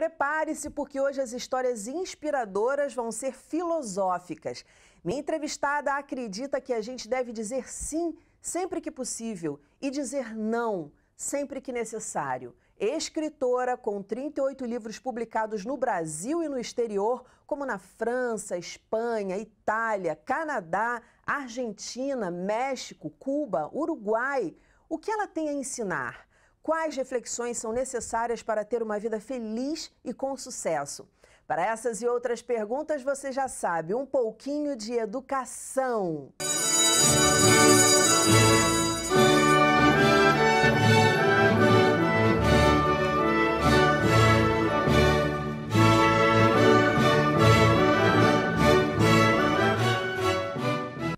Prepare-se porque hoje as histórias inspiradoras vão ser filosóficas. Minha entrevistada acredita que a gente deve dizer sim sempre que possível e dizer não sempre que necessário. Escritora com 38 livros publicados no Brasil e no exterior, como na França, Espanha, Itália, Canadá, Argentina, México, Cuba, Uruguai. O que ela tem a ensinar? Quais reflexões são necessárias para ter uma vida feliz e com sucesso? Para essas e outras perguntas, você já sabe, um pouquinho de educação.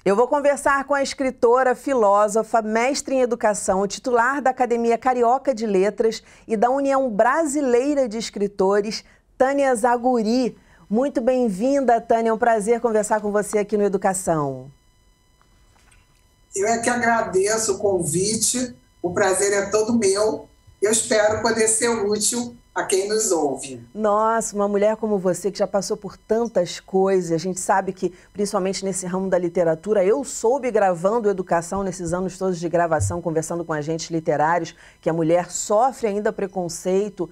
Eu vou conversar com a escritora, filósofa, mestre em educação, titular da Academia Carioca de Letras e da União Brasileira de Escritores, Tânia Zaguri. Muito bem-vinda, Tânia. É um prazer conversar com você aqui no Educação. Eu é que agradeço o convite, o prazer é todo meu. Eu espero poder ser útil a quem nos ouve. Nossa, uma mulher como você que já passou por tantas coisas. A gente sabe que, principalmente nesse ramo da literatura, eu soube gravando Educação nesses anos todos de gravação, conversando com agentes literários, que a mulher sofre ainda preconceito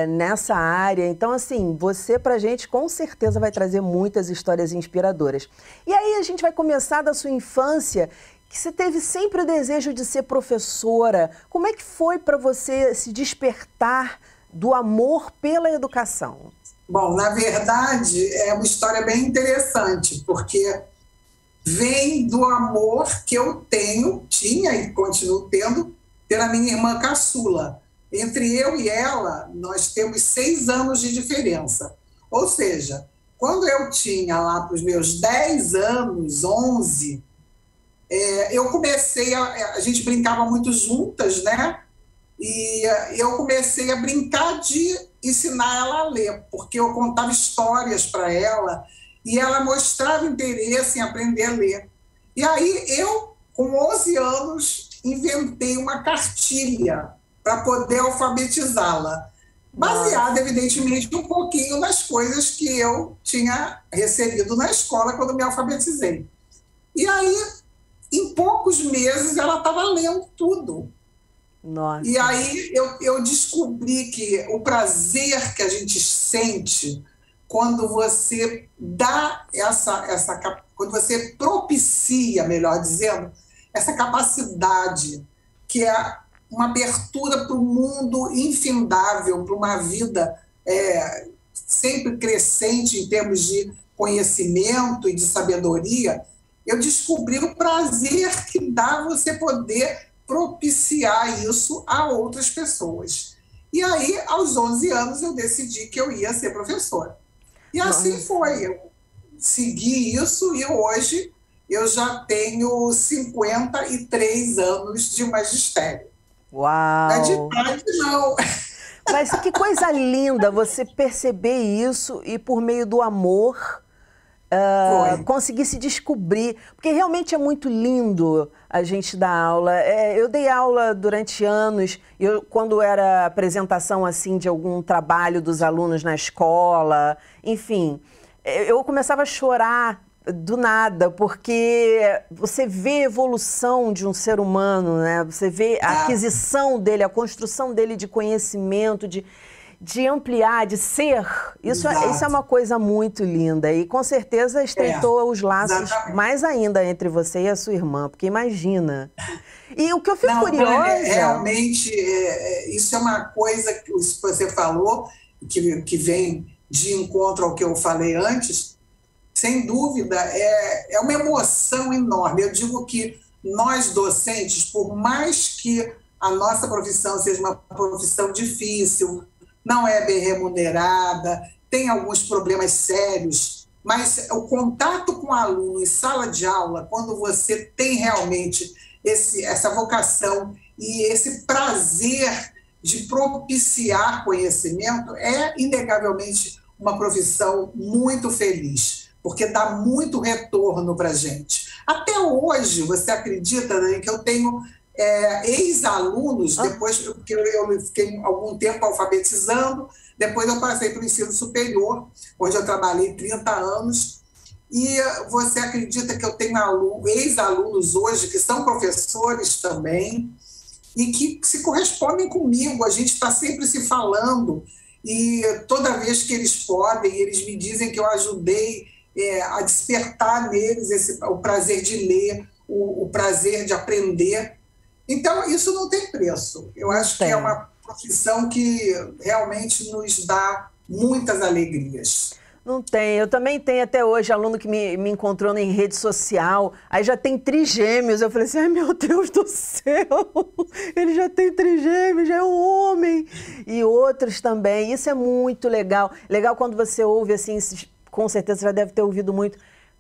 nessa área. Então, assim, você pra gente com certeza vai trazer muitas histórias inspiradoras. E aí a gente vai começar da sua infância, que você teve sempre o desejo de ser professora. Como é que foi para você se despertar do amor pela educação? Bom, na verdade, é uma história bem interessante, porque vem do amor que eu tinha e continuo tendo, pela minha irmã caçula. Entre eu e ela, nós temos 6 anos de diferença. Ou seja, quando eu tinha lá para os meus 10 anos, 11, eu comecei, a gente brincava muito juntas, né? E eu comecei a brincar de ensinar ela a ler, porque eu contava histórias para ela e ela mostrava interesse em aprender a ler. E aí eu, com 11 anos, inventei uma cartilha para poder alfabetizá-la, baseada, evidentemente, um pouquinho nas coisas que eu tinha recebido na escola quando me alfabetizei. E aí, em poucos meses, ela estava lendo tudo. Nossa. E aí eu descobri que o prazer que a gente sente quando você dá quando você propicia, melhor dizendo, essa capacidade, que é uma abertura para o mundo infindável, para uma vida sempre crescente em termos de conhecimento e de sabedoria, eu descobri o prazer que dá você poder propiciar isso a outras pessoas. E aí, aos 11 anos, eu decidi que eu ia ser professora. E assim foi. Eu segui isso e hoje eu já tenho 53 anos de magistério. Uau! Não é de idade, não. Mas que coisa linda você perceber isso e, por meio do amor, conseguir se descobrir, porque realmente é muito lindo a gente dar aula. Eu dei aula durante anos, quando era apresentação assim de algum trabalho dos alunos na escola, enfim, eu começava a chorar do nada, porque você vê a evolução de um ser humano, né? Você vê a aquisição dele, a construção dele de conhecimento, de ampliar, de ser. Isso é uma coisa muito linda e com certeza estreitou os laços mais ainda entre você e a sua irmã, porque imagina. E o que eu fico curiosa... Realmente, isso é uma coisa que você falou, que vem de encontro ao que eu falei antes, sem dúvida, é uma emoção enorme. Eu digo que nós docentes, por mais que a nossa profissão seja uma profissão difícil, não é bem remunerada, tem alguns problemas sérios, mas o contato com o aluno em sala de aula, quando você tem realmente essa vocação e esse prazer de propiciar conhecimento, é inegavelmente uma profissão muito feliz, porque dá muito retorno para a gente. Até hoje, você acredita, né, que eu tenho ex-alunos, depois porque eu fiquei algum tempo alfabetizando, depois eu passei para o ensino superior, onde eu trabalhei 30 anos, e você acredita que eu tenho ex-alunos hoje que são professores também, e que se correspondem comigo, a gente está sempre se falando, e toda vez que eles podem, eles me dizem que eu ajudei a despertar neles o prazer de ler, o prazer de aprender. Então, isso não tem preço. Eu acho que é uma profissão que realmente nos dá muitas alegrias. Não tem. Eu também tenho até hoje aluno que me encontrou em rede social, aí já tem trigêmeos. Eu falei assim, ai meu Deus do céu, ele já tem trigêmeos, já é um homem. E outros também. Isso é muito legal. Legal quando você ouve assim, com certeza você já deve ter ouvido muito.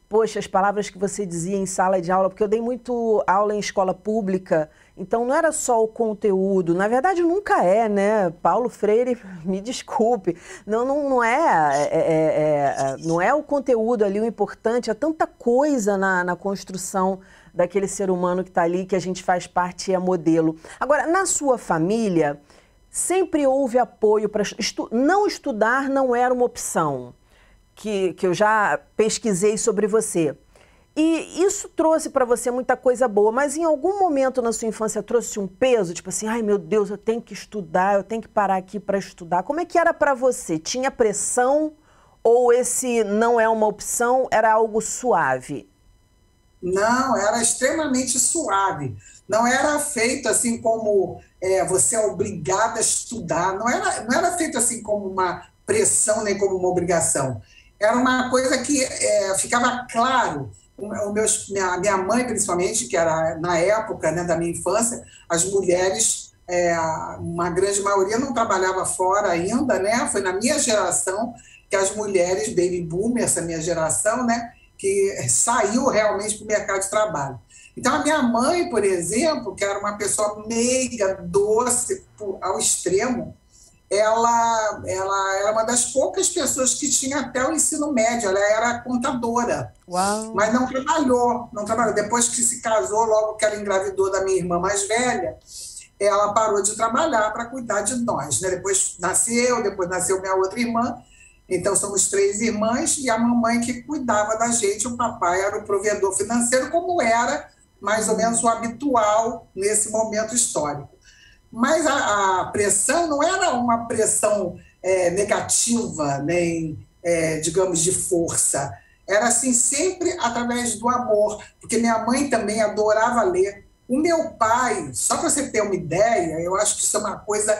Poxa, as palavras que você dizia em sala de aula, porque eu dei muito aula em escola pública, então não era só o conteúdo, na verdade nunca é, né? Paulo Freire, me desculpe, não é o conteúdo ali o importante, é tanta coisa na construção daquele ser humano que está ali, que a gente faz parte e é modelo. Agora, na sua família, sempre houve apoio para... Não estudar não era uma opção. Que eu já pesquisei sobre você. E isso trouxe para você muita coisa boa, mas em algum momento na sua infância trouxe um peso, tipo assim, ai meu Deus, eu tenho que estudar, eu tenho que parar aqui para estudar. Como é que era para você? Tinha pressão ou esse não é uma opção, era algo suave? Não, era extremamente suave. Não era feito assim como você é obrigado a estudar. Não era feito assim como uma pressão nem como uma obrigação. Era uma coisa que ficava claro. Minha mãe, principalmente, que era na época, né, da minha infância, as mulheres, uma grande maioria não trabalhava fora ainda, né? Foi na minha geração que as mulheres, baby boom, essa minha geração, né, que saiu realmente para o mercado de trabalho. Então, a minha mãe, por exemplo, que era uma pessoa meiga, doce ao extremo, ela era uma das poucas pessoas que tinha até o ensino médio, ela era contadora. Uau. Mas não trabalhou. Depois que se casou, logo que ela engravidou da minha irmã mais velha, ela parou de trabalhar para cuidar de nós, né? Depois nasceu minha outra irmã, então somos 3 irmãs, e a mamãe que cuidava da gente, o papai era o provedor financeiro, como era mais ou menos o habitual nesse momento histórico. Mas a pressão não era uma pressão negativa, nem, digamos, de força. Era, assim, sempre através do amor, porque minha mãe também adorava ler. O meu pai, só para você ter uma ideia, eu acho que isso é uma coisa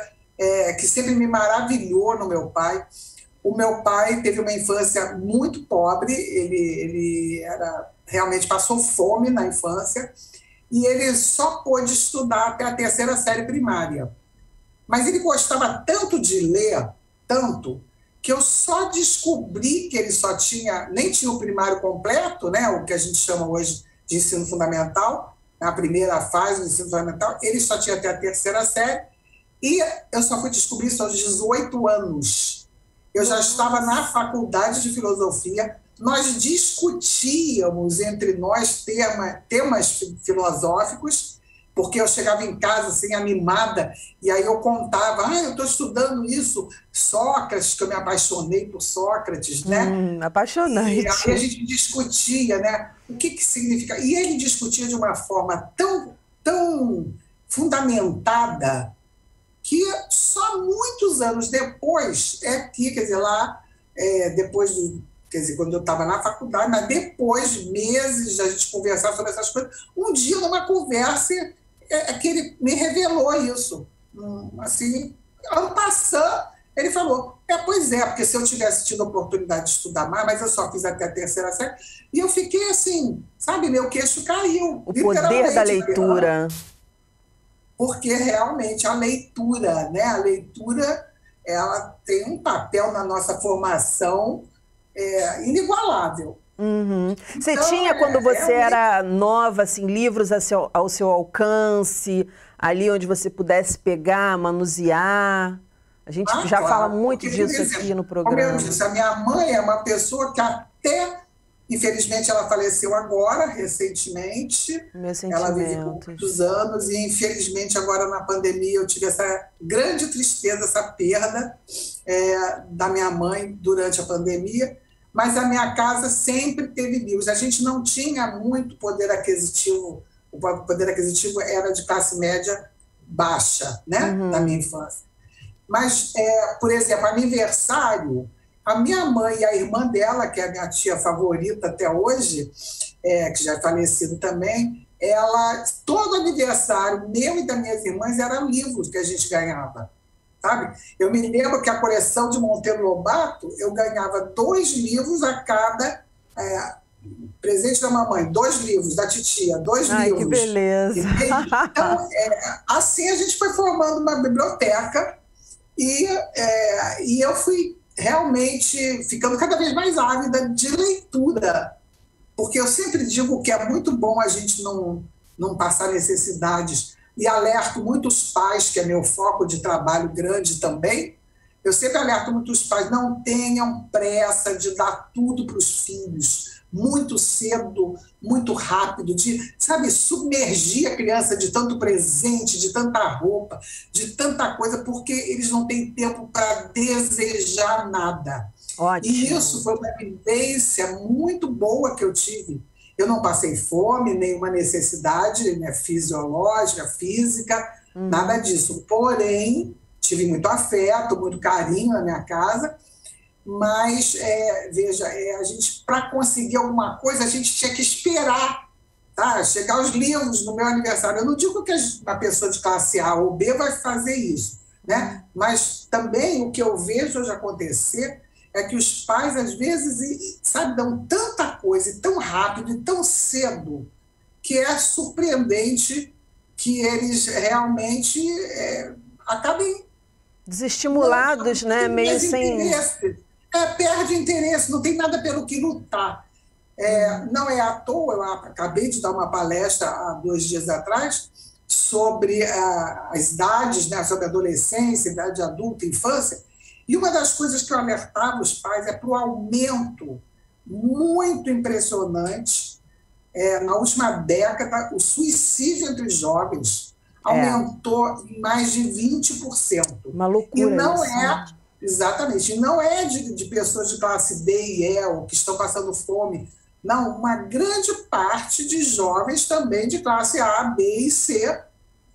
que sempre me maravilhou no meu pai. O meu pai teve uma infância muito pobre, ele realmente passou fome na infância, e ele só pôde estudar até a 3ª série primária. Mas ele gostava tanto de ler, tanto, que eu só descobri que ele nem tinha o primário completo, né, o que a gente chama hoje de ensino fundamental, na primeira fase do ensino fundamental, ele só tinha até a 3ª série, e eu só fui descobrir isso aos 18 anos. Eu já estava na faculdade de filosofia, nós discutíamos entre nós temas filosóficos, porque eu chegava em casa assim, animada, e aí eu contava, eu estou estudando isso, Sócrates, que eu me apaixonei por Sócrates, né? Apaixonante. E aí a gente discutia, né? O que significa... E ele discutia de uma forma tão fundamentada, que só muitos anos depois, quer dizer, lá, depois quer dizer, quando eu estava na faculdade, mas depois, meses, a gente conversar sobre essas coisas, um dia, numa conversa, que ele me revelou isso. Assim, ano passado, ele falou, pois é, porque se eu tivesse tido a oportunidade de estudar mais, mas eu só fiz até a 3ª série, e eu fiquei assim, sabe, meu queixo caiu. O poder da leitura. Porque realmente a leitura, né? A leitura, ela tem um papel na nossa formação inigualável. Uhum. Você tinha, quando você era nova, assim, livros ao seu alcance, ali onde você pudesse pegar, manusear? A gente já fala muito disso aqui no programa. Como eu disse, a minha mãe é uma pessoa que até Infelizmente, ela faleceu agora, recentemente. Ela viveu muitos anos e, infelizmente, agora na pandemia eu tive essa grande tristeza, essa perda da minha mãe durante a pandemia. Mas a minha casa sempre teve livros. A gente não tinha muito poder aquisitivo. O poder aquisitivo era de classe média baixa, né? Na minha infância. Mas, por exemplo, aniversário... A minha mãe e a irmã dela, que é a minha tia favorita até hoje, que já é falecida também, todo aniversário meu e das minhas irmãs eram livros que a gente ganhava, sabe? Eu me lembro que a coleção de Monteiro Lobato, eu ganhava 2 livros a cada presente da mamãe, 2 livros, da titia, 2 livros. Ai, que beleza! Então, assim a gente foi formando uma biblioteca e eu fui realmente ficando cada vez mais ávida de leitura, porque eu sempre digo que é muito bom a gente não passar necessidades, e alerto muitos pais, que é meu foco de trabalho grande também, eu sempre alerto muitos pais, não tenham pressa de dar tudo para os filhos, muito cedo, muito rápido, de, sabe, submergir a criança de tanto presente, de tanta roupa, de tanta coisa, porque eles não têm tempo para desejar nada. Ótimo. E isso foi uma vivência muito boa que eu tive. Eu não passei fome, nenhuma necessidade, né, fisiológica, física, nada disso. Porém, tive muito afeto, muito carinho na minha casa. Mas, veja, a gente, para conseguir alguma coisa, a gente tinha que esperar, tá? Chegar os livros no meu aniversário. Eu não digo que uma pessoa de classe A ou B vai fazer isso, né? Mas também o que eu vejo hoje acontecer é que os pais, às vezes, sabe, dão tanta coisa, e tão rápido, e tão cedo, que é surpreendente que eles realmente acabem... desestimulados, né? Meio sem... perde interesse, não tem nada pelo que lutar. Não é à toa, eu acabei de dar uma palestra há 2 dias atrás sobre as idades, né, sobre adolescência, idade adulta, infância, e uma das coisas que eu alertava os pais para o aumento muito impressionante, na última década, o suicídio entre os jovens aumentou em mais de 20%. Uma loucura. E não isso. Exatamente, e não é de pessoas de classe D e E, ou que estão passando fome. Não, uma grande parte de jovens também de classe A, B e C,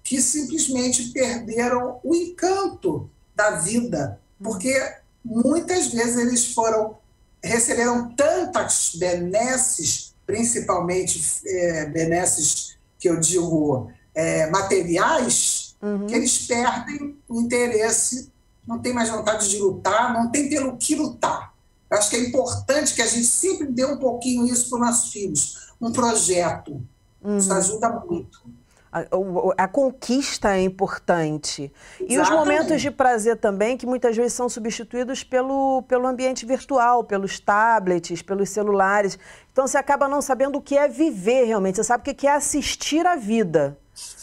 que simplesmente perderam o encanto da vida, porque muitas vezes eles receberam tantas benesses, principalmente benesses que eu digo materiais, que eles perdem o interesse, não tem mais vontade de lutar, não tem pelo que lutar. Eu acho que é importante que a gente sempre dê um pouquinho isso para os nossos filhos, um projeto. Isso ajuda muito. A conquista é importante. Exatamente. E os momentos de prazer também, que muitas vezes são substituídos pelo ambiente virtual, pelos tablets, pelos celulares. Então você acaba não sabendo o que é viver realmente, você sabe o que é assistir a vida.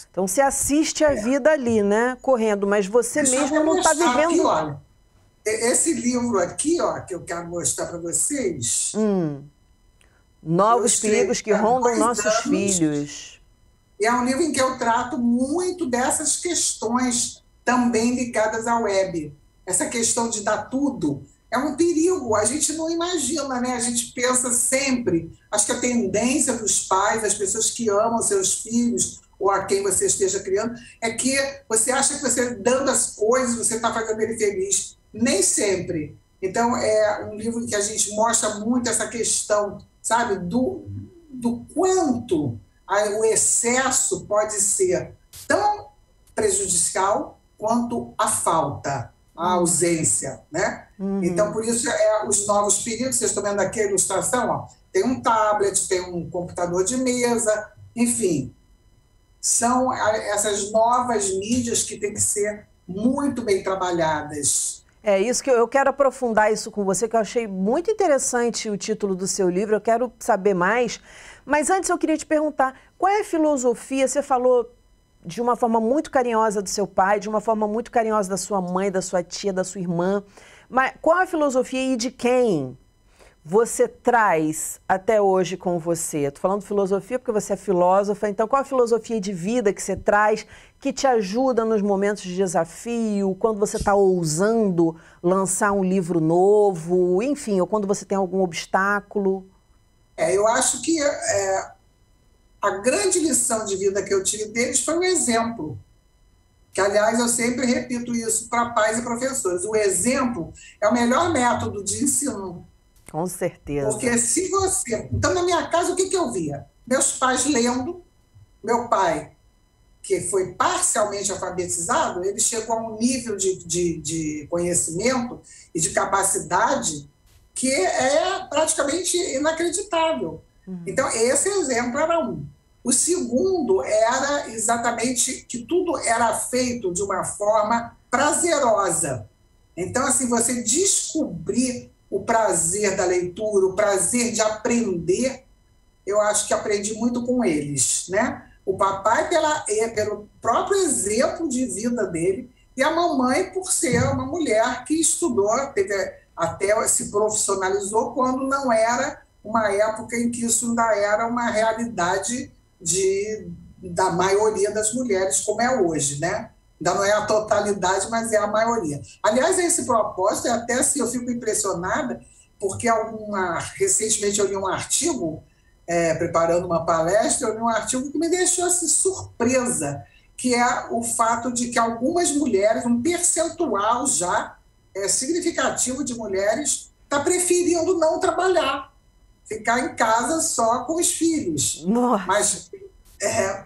Então você assiste a vida ali, né, correndo, mas você mesmo não está vivendo... Aqui, olha, esse livro aqui, que eu quero mostrar para vocês... Novos perigos que rondam nossos filhos. É um livro em que eu trato muito dessas questões também ligadas à web. Essa questão de dar tudo é um perigo, a gente não imagina, né? A gente pensa sempre, acho que a tendência dos pais, das pessoas que amam seus filhos, ou a quem você esteja criando, é que você acha que você, dando as coisas, você está fazendo ele feliz. Nem sempre. Então, é um livro que a gente mostra muito essa questão, sabe, do quanto o excesso pode ser tão prejudicial quanto a falta, a ausência, né? Então, por isso, os novos perigos, vocês estão vendo aqui a ilustração, tem um tablet, tem um computador de mesa, enfim, são essas novas mídias que têm que ser muito bem trabalhadas. É isso que eu quero aprofundar isso com você, que eu achei muito interessante o título do seu livro, eu quero saber mais. Mas antes eu queria te perguntar, qual é a filosofia? Você falou de uma forma muito carinhosa do seu pai, de uma forma muito carinhosa da sua mãe, da sua tia, da sua irmã. Mas qual a filosofia e de quem? você traz até hoje com você? Estou falando filosofia porque você é filósofa, então qual a filosofia de vida que você traz que te ajuda nos momentos de desafio, quando você está ousando lançar um livro novo, enfim, ou quando você tem algum obstáculo? Eu acho que a grande lição de vida que eu tive deles foi o exemplo. Que, aliás, eu sempre repito isso para pais e professores. O exemplo é o melhor método de ensino. Com certeza. Porque se você... Então, na minha casa, o que eu via? Meus pais lendo. Meu pai, que foi parcialmente alfabetizado, ele chegou a um nível de conhecimento e de capacidade que é praticamente inacreditável. Então, esse exemplo era um. O segundo era exatamente que tudo era feito de uma forma prazerosa. Então, assim, você descobrir o prazer da leitura, o prazer de aprender, eu acho que aprendi muito com eles, né? O papai pelo próprio exemplo de vida dele e a mamãe por ser uma mulher que estudou, até se profissionalizou quando não era uma época em que isso ainda era uma realidade da maioria das mulheres, como é hoje, né? Ainda não é a totalidade, mas é a maioria. Aliás, a esse propósito, até assim, eu fico impressionada, porque recentemente eu li um artigo, preparando uma palestra, eu li um artigo que me deixou assim, surpresa, que é o fato de que algumas mulheres, um percentual já significativo de mulheres, está preferindo não trabalhar, ficar em casa só com os filhos. Nossa. Mas,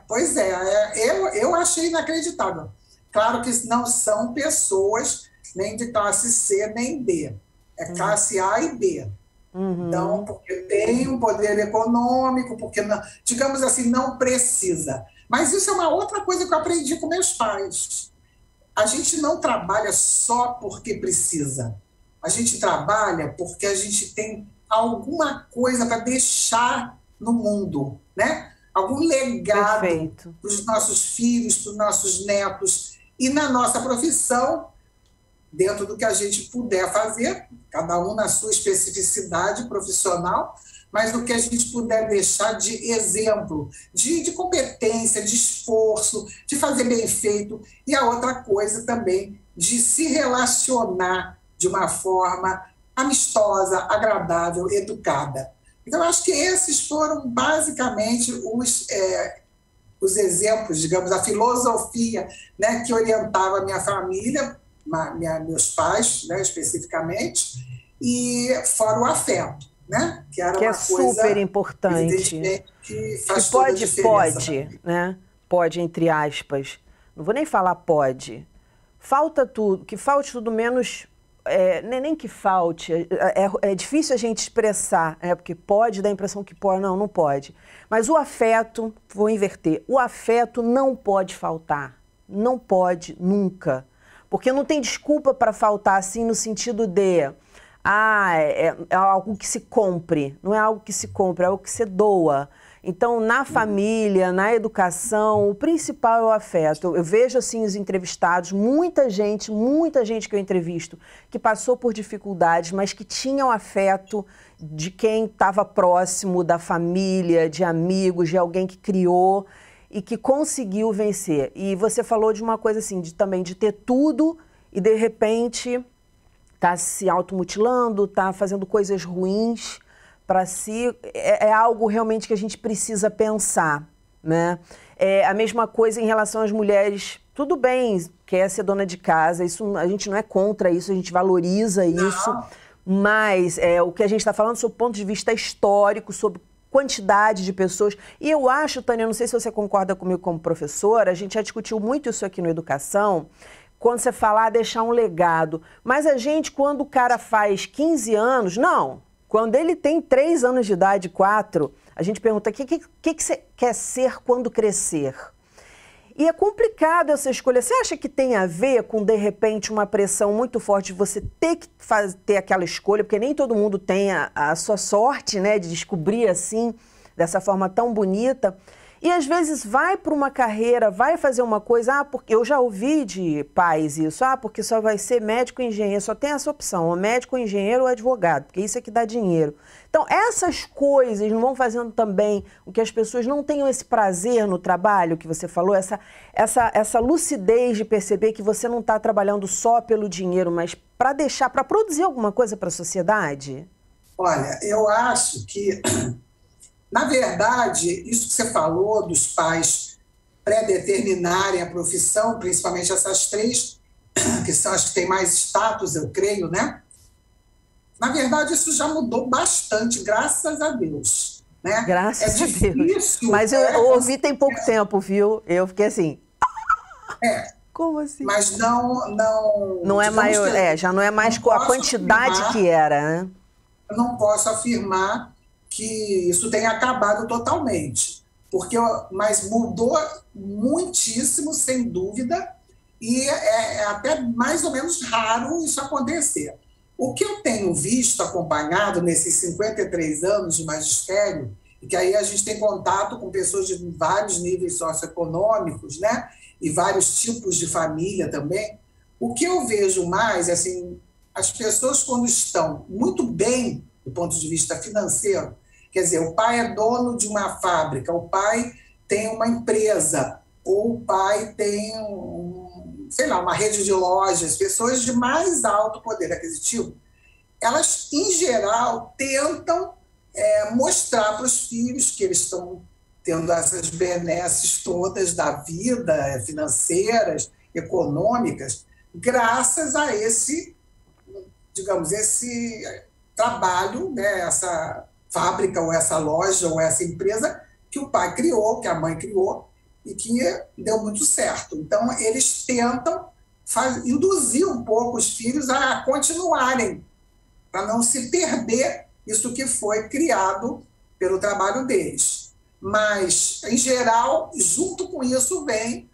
pois eu achei inacreditável. Claro que não são pessoas nem de classe C nem D, é classe A e B. Então, porque tem um poder econômico, porque, digamos assim, não precisa. Mas isso é uma outra coisa que eu aprendi com meus pais. A gente não trabalha só porque precisa. A gente trabalha porque a gente tem alguma coisa para deixar no mundo, né? Algum legado para os nossos filhos, para os nossos netos. E na nossa profissão, dentro do que a gente puder fazer, cada um na sua especificidade profissional, mas do que a gente puder deixar de exemplo, de competência, de esforço, de fazer bem feito. E a outra coisa também, de se relacionar de uma forma amistosa, agradável, educada. Então, eu acho que esses foram basicamente os exemplos, digamos, a filosofia, né, que orientava a minha família, meus pais, né, especificamente, e fora o afeto, né, que era uma coisa super importante. Que faz toda a diferença. Pode, entre aspas. Não vou nem falar pode. Falta tudo, que falte tudo menos... nem que falte, é difícil a gente expressar, porque pode dar a impressão que pode, não pode. Mas o afeto, vou inverter, o afeto não pode faltar, não pode nunca, porque não tem desculpa para faltar assim no sentido de, é algo que se compre, não é algo que se compra, é algo que se doa. Então, na família, na educação, o principal é o afeto. Eu vejo, assim, os entrevistados, muita gente que eu entrevisto, que passou por dificuldades, mas que tinha o afeto de quem estava próximo, da família, de amigos, de alguém que criou e que conseguiu vencer. E você falou de uma coisa assim, também de ter tudo e, de repente, tá se automutilando, tá fazendo coisas ruins para si, é algo realmente que a gente precisa pensar, né? A mesma coisa em relação às mulheres, tudo bem, quer ser dona de casa, isso, a gente não é contra isso, a gente valoriza isso, mas o que a gente está falando sob o ponto de vista histórico, sobre quantidade de pessoas, e eu acho, Tânia, não sei se você concorda comigo como professora, a gente já discutiu muito isso aqui no Educação, quando você falar deixar um legado, mas a gente, quando o cara faz 15 anos, quando ele tem 3 anos de idade, 4, a gente pergunta, o que você quer ser quando crescer? E é complicado essa escolha. Você acha que tem a ver com, de repente, uma pressão muito forte de você ter que ter aquela escolha, porque nem todo mundo tem a sua sorte, né, de descobrir assim, dessa forma tão bonita. E às vezes vai para uma carreira, vai fazer uma coisa, porque eu já ouvi de pais isso, porque só vai ser médico e engenheiro, só tem essa opção, ou médico, engenheiro ou advogado, porque isso é que dá dinheiro. Então, essas coisas não vão fazendo também o que as pessoas não tenham esse prazer no trabalho que você falou, essa lucidez de perceber que você não está trabalhando só pelo dinheiro, mas para produzir alguma coisa para a sociedade? Olha, eu acho que, na verdade, isso que você falou dos pais pré-determinarem a profissão, principalmente essas três, que são as que têm mais status, eu creio, né? Na verdade, isso já mudou bastante, graças a Deus. Né? Graças a Deus. Mas eu ouvi tem pouco tempo, viu? Eu fiquei assim... Como assim? Mas não é maior, já não é mais com a quantidade que era, né? Eu não posso afirmar que isso tenha acabado totalmente, mas mudou muitíssimo, sem dúvida, e é até mais ou menos raro isso acontecer. O que eu tenho visto, acompanhado nesses 53 anos de magistério, e que aí a gente tem contato com pessoas de vários níveis socioeconômicos, né? E vários tipos de família também, o que eu vejo mais, assim, as pessoas quando estão muito bem do ponto de vista financeiro, quer dizer, o pai é dono de uma fábrica, o pai tem uma empresa, ou o pai tem uma rede de lojas, pessoas de mais alto poder aquisitivo, elas, em geral, tentam mostrar para os filhos que eles estão tendo essas benesses todas da vida, financeiras, econômicas, graças a esse trabalho, né, essa fábrica, ou essa loja, ou essa empresa que o pai criou, que a mãe criou, e que deu muito certo. Então, eles tentam induzir um pouco os filhos a continuarem, para não se perder isso que foi criado pelo trabalho deles. Mas, em geral, junto com isso vem,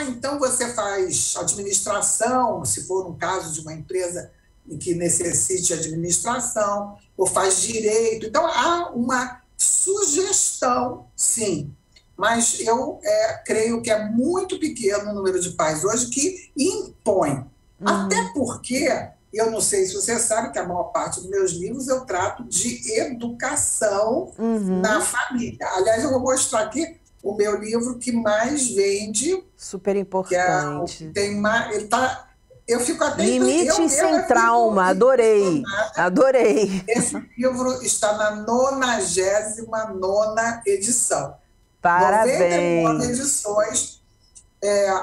então você faz administração, se for um caso de uma empresa em que necessite administração, ou faz direito. Então, há uma sugestão, sim, mas eu creio que é muito pequeno o número de pais hoje que impõem. Até porque, eu não sei se você sabe que a maior parte dos meus livros eu trato de educação na família. Aliás, eu vou mostrar aqui o meu livro que mais vende. Super importante. Eu fico até... Limite sem trauma, adorei. Esse livro está na 99ª edição. Parabéns. 99 edições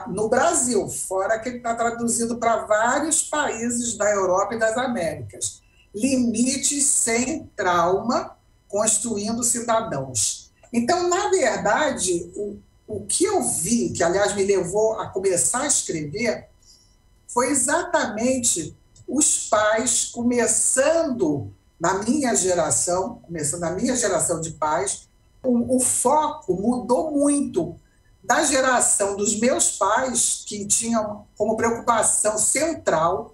no Brasil, fora que ele está traduzido para vários países da Europa e das Américas. Limites sem trauma, construindo cidadãos. Então, na verdade, o que eu vi, que aliás me levou a começar a escrever, foi exatamente os pais começando na minha geração de pais, o foco mudou muito da geração dos meus pais, que tinham como preocupação central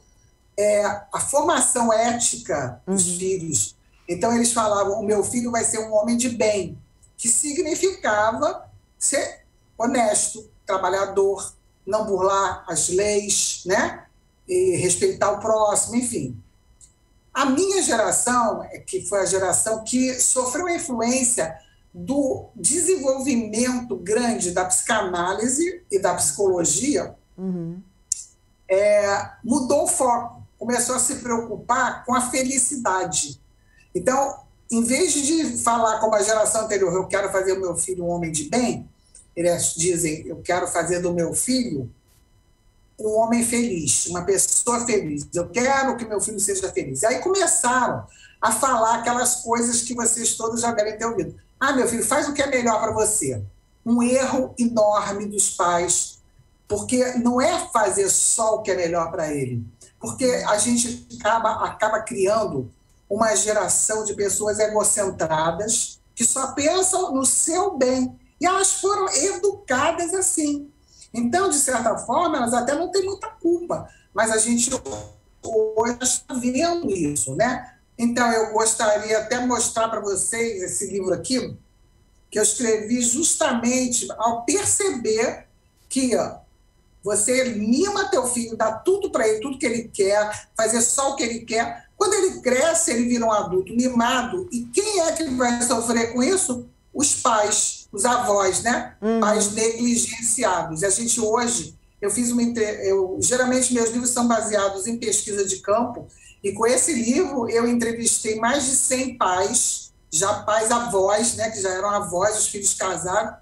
a formação ética dos filhos. Então, eles falavam, o meu filho vai ser um homem de bem, que significava ser honesto, trabalhador, não burlar as leis, né? E respeitar o próximo, enfim. A minha geração, que foi a geração que sofreu a influência do desenvolvimento grande da psicanálise e da psicologia, mudou o foco, começou a se preocupar com a felicidade. Então, em vez de falar como a geração anterior, eu quero fazer o meu filho um homem de bem, eles dizem, eu quero fazer do meu filho um homem feliz, uma pessoa feliz. Eu quero que meu filho seja feliz. E aí começaram a falar aquelas coisas que vocês todos já devem ter ouvido. Meu filho, faz o que é melhor para você. Um erro enorme dos pais, porque não é fazer só o que é melhor para ele, porque a gente acaba criando uma geração de pessoas egocentradas que só pensam no seu bem. E elas foram educadas assim. Então, de certa forma, elas até não têm muita culpa, mas a gente hoje está vendo isso, né? Então, eu gostaria até mostrar para vocês esse livro aqui, que eu escrevi justamente ao perceber que você mima teu filho, dá tudo para ele, tudo que ele quer, fazer só o que ele quer. Quando ele cresce, ele vira um adulto mimado. E quem é que vai sofrer com isso? Os pais, os avós, né? Pais negligenciados. E a gente hoje, geralmente meus livros são baseados em pesquisa de campo, e com esse livro eu entrevistei mais de 100 pais, já pais avós, né? Que já eram avós, os filhos casaram,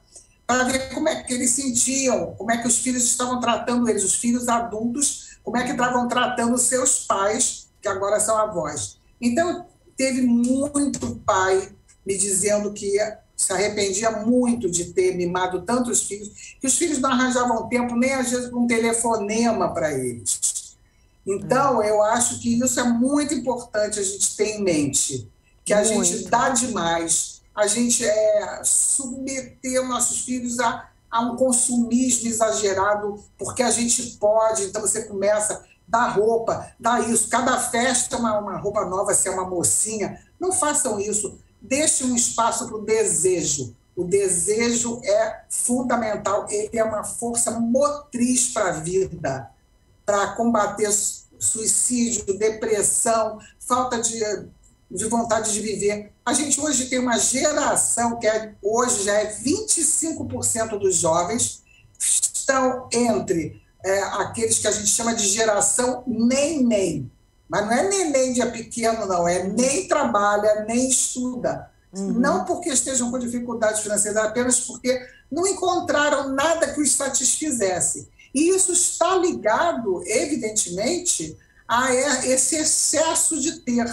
para ver como é que eles sentiam, como é que os filhos estavam tratando eles, os filhos adultos, como é que estavam tratando seus pais, que agora são avós. Então, teve muito pai me dizendo que se arrependia muito de ter mimado tantos filhos, que os filhos não arranjavam tempo, nem às vezes um telefonema para eles. Então, eu acho que isso é muito importante a gente ter em mente, que a gente dá demais, a gente submeter nossos filhos a um consumismo exagerado, porque a gente pode. Então você começa a dar roupa, dar isso, cada festa uma roupa nova, se é uma mocinha. Não façam isso, deixem um espaço para o desejo. O desejo é fundamental, ele é uma força motriz para a vida, para combater suicídio, depressão, falta de vontade de viver. A gente hoje tem uma geração que hoje já é 25% dos jovens estão entre aqueles que a gente chama de geração neném. Mas não é neném de pequeno, não. É nem trabalha, nem estuda. Não porque estejam com dificuldades financeiras, apenas porque não encontraram nada que os satisfizesse. E isso está ligado, evidentemente, a esse excesso de ter.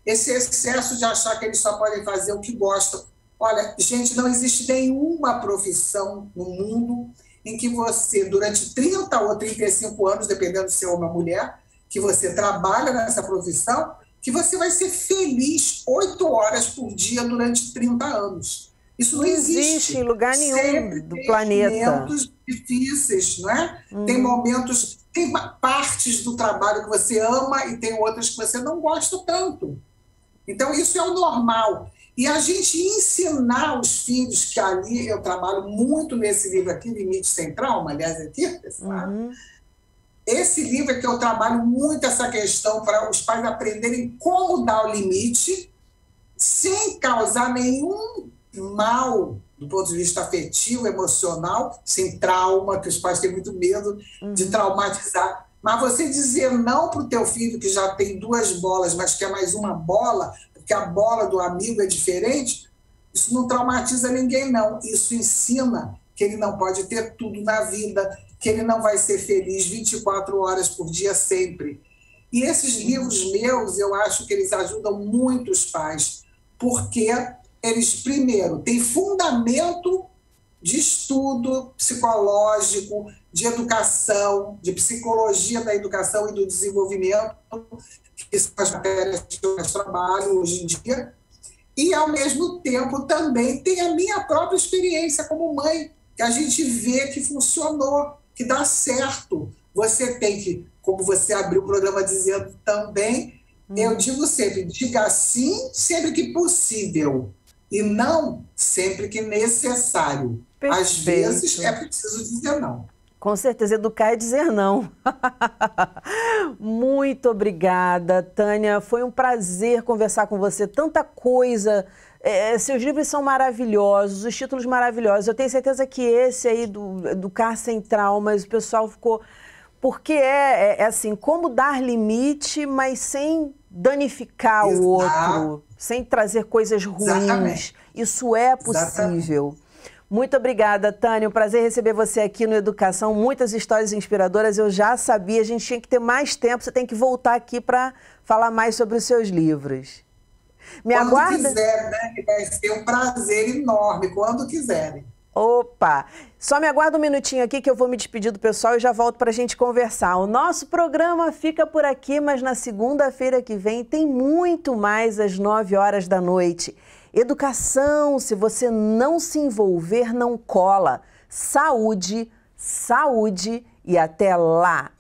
Esse excesso de achar que eles só podem fazer o que gostam. Olha, gente, não existe nenhuma profissão no mundo em que você, durante 30 ou 35 anos, dependendo se é homem ou mulher, que você trabalha nessa profissão, que você vai ser feliz 8 horas por dia durante 30 anos. Isso não existe em lugar nenhum do planeta. Tem momentos difíceis, não é? Tem momentos, tem partes do trabalho que você ama e tem outras que você não gosta tanto. Então, isso é o normal. E a gente ensinar os filhos, que ali eu trabalho muito nesse livro aqui, Limite Sem Trauma, aliás, aqui, sabe? Esse livro é que eu trabalho muito essa questão para os pais aprenderem como dar o limite sem causar nenhum mal do ponto de vista afetivo, emocional, sem trauma, que os pais têm muito medo de traumatizar. Mas você dizer não para o teu filho que já tem 2 bolas, mas quer mais uma bola, porque a bola do amigo é diferente, isso não traumatiza ninguém, não. Isso ensina que ele não pode ter tudo na vida, que ele não vai ser feliz 24 horas por dia sempre. E esses livros meus, eu acho que eles ajudam muito os pais, porque eles, primeiro, têm fundamento de estudo psicológico, de educação, de psicologia da educação e do desenvolvimento, que são as matérias que eu trabalho hoje em dia, e, ao mesmo tempo, também tem a minha própria experiência como mãe, que a gente vê que funcionou, que dá certo. Você tem que, como você abriu o programa dizendo também, eu digo sempre, diga sim sempre que possível, e não sempre que necessário. Perfeito. Às vezes é preciso dizer não. Com certeza, educar é dizer não. Muito obrigada, Tânia. Foi um prazer conversar com você. Tanta coisa. Seus livros são maravilhosos, os títulos maravilhosos. Eu tenho certeza que esse aí, do Educar Sem Traumas, o pessoal ficou... Porque é assim, como dar limite, mas sem danificar o outro, sem trazer coisas ruins. Exatamente. Isso é possível. Exatamente. Muito obrigada, Tânia. Um prazer receber você aqui no Educação. Muitas histórias inspiradoras. Eu já sabia, a gente tinha que ter mais tempo. Você tem que voltar aqui para falar mais sobre os seus livros. Quando quiser, né? Vai ser um prazer enorme, quando quiserem. Opa! Só me aguarda um minutinho aqui que eu vou me despedir do pessoal e já volto para a gente conversar. O nosso programa fica por aqui, mas na segunda-feira que vem tem muito mais às 9 horas da noite. Educação, se você não se envolver, não cola. Saúde, saúde e até lá!